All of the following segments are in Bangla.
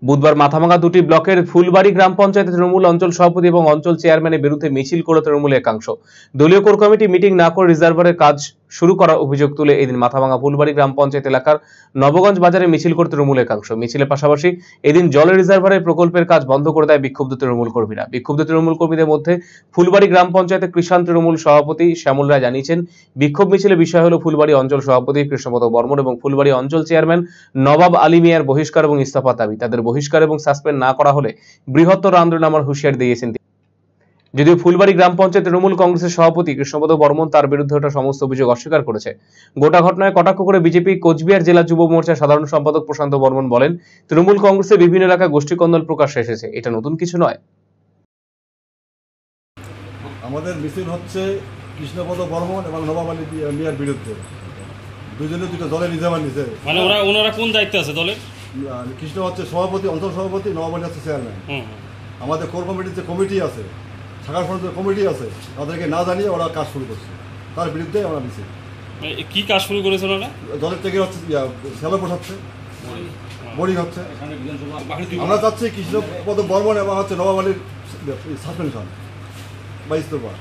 বুধবার মাথাভাঙা দুটি ব্লকের ফুলবাড়ি গ্রাম পঞ্চায়েতে তৃণমূল অঞ্চল সভাপতি এবং অঞ্চল চেয়ারম্যানের বিরুদ্ধে মিছিল করে তৃণমূলের একাংশ। দলীয় কোর কমিটি মিটিং না করে রিজার্ভারের কাজ শুরু করার অভিযোগ তুলে এদিন মাথাভাঙা ফুলবাড়ি গ্রাম পঞ্চায়েত এলাকার নবগঞ্জ বাজারে মিছিল করে তৃণমূল একাংশ। মিছিলের পাশাপাশি এদিন জলের রিজার্ভারের প্রকল্পের কাজ বন্ধ করে দেয় বিক্ষুব্ধ তৃণমূল কর্মীরা। বিক্ষুব্ধ তৃণমূল কর্মীদের মধ্যে ফুলবাড়ি গ্রাম পঞ্চায়েতের কৃষাণ তৃণমূল সভাপতি শ্যামল রায় জানিয়েছেন, বিক্ষোভ মিছিলের বিষয় হল ফুলবাড়ি অঞ্চল সভাপতি কৃষ্ণপদ বর্মন এবং ফুলবাড়ি অঞ্চল চেয়ারম্যান নবাব আলী মিয়ার বহিষ্কার এবং ইস্তফার দাবি। তাদের বহিষ্কার এবং সাসপেন্ড না করা হলে বৃহত্তর আন্দোলন নামার হুঁশিয়ারি দিয়েছেন তিনি। যদিও ফুলবাড়ি গ্রাম পঞ্চায়েত তৃণমূল কংগ্রেসের সভাপতি কৃষ্ণপদ বর্মন তার বিরুদ্ধে ওঠা সমস্ত অভিযোগ অস্বীকার করেছে। গোটা ঘটনায় কটাক্ষ করে বিজেপি কোচবিহার জেলা যুব মোর্চার সাধারণ সম্পাদক প্রশান্ত বর্মন বলেন, তৃণমূল কংগ্রেসের বিভিন্ন এলাকায় গোষ্ঠী কন্দল প্রকাশ্যে এসেছে, এটা নতুন কিছু নয়। আমাদের মিছিল হচ্ছে কৃষ্ণপদ বর্মন এবং নবাব আলী মিয়ার বিরুদ্ধে। দুজনে দুটো দলের রিজার্ভার নিছে। মানে ওনারা কোন দায়িত্বে আছে দলের? কৃষ্ণ হচ্ছে সভাপতি, অঞ্চল সভাপতি, নবাব আলী হচ্ছে চেয়ারম্যান। আমাদের কোর কমিটির যে কমিটি আছে, শাখার ফ্রন্টের কমিটি আছে, তাদেরকে না জানিয়ে ওরা কাজ শুরু করছে। তার বিরুদ্ধে আমরা মিছিল। কি কাজ শুরু করেছে ওনারা? দলের থেকে হচ্ছে শ্যালো বসাচ্ছে, বোরিং হচ্ছে। আমরা চাচ্ছি কৃষ্ণপদ বর্মন এবং হচ্ছে নবাব আলীর সাসপেনশন বা ইস্তফা।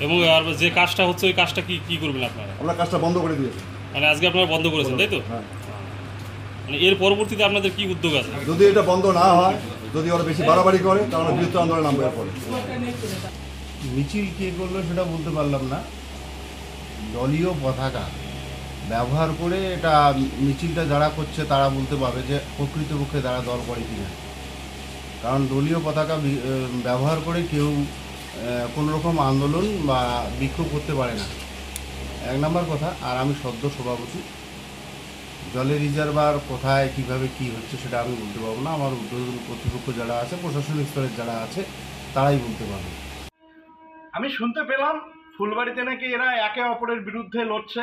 এবং যে কাজটা হচ্ছে ওই কাজটা কি করবেন আপনারা? আমরা কাজটা বন্ধ করে দিয়েছি। মানে আজকে আপনারা বন্ধ করেছেন, তাই তো? হ্যাঁ। মানে এর পরবর্তীতে আপনাদের কি উদ্যোগ আছে? যদি এটা বন্ধ না হয়, যদি ওরা বেশি বাড়াবাড়ি করে, তাহলে বৃহত্তর আন্দোলন নামবে। পরে মিছিল কে করলো সেটা বলতে পারলাম না। দলীয় পতাকা ব্যবহার করে এটা মিছিলটা যারা করছে তারা বলতে পারবে যে প্রকৃতপক্ষে তারা দল করে কিনা। কারণ দলীয় পতাকা ব্যবহার করে কেউ কোনো রকম আন্দোলন বা বিক্ষোভ করতে পারে না, এক নম্বর কথা। আর আমি সদ্য সভাপতি, জলের রিজার্ভার কোথায় কিভাবে কি হচ্ছে সেটা আমি বলতে পারবো না। আমার উদ্বোধন কর্তৃপক্ষ যারা আছে, প্রশাসনিক স্তরের যারা আছে, তারাই বলতে পারবে। আমি শুনতে পেলাম ফুলবাড়িতে নাকি এরা একে অপরের বিরুদ্ধে লড়ছে।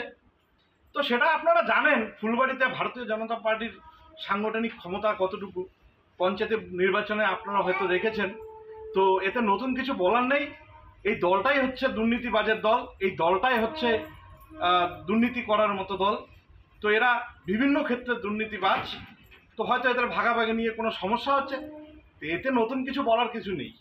তো সেটা আপনারা জানেন, ফুলবাড়িতে ভারতীয় জনতা পার্টির সাংগঠনিক ক্ষমতা কতটুকু, পঞ্চায়েত নির্বাচনে আপনারা হয়তো দেখেছেন। তো এতে নতুন কিছু বলার নেই। এই দলটাই হচ্ছে দুর্নীতিবাজের দল, এই দলটাই হচ্ছে দুর্নীতি করার মতো দল। তো এরা বিভিন্ন ক্ষেত্রে দুর্নীতিবাজ। তো হয়তো এদের ভাগাভাগি নিয়ে কোনো সমস্যা হচ্ছে, তো এতে নতুন কিছু বলার কিছু নেই।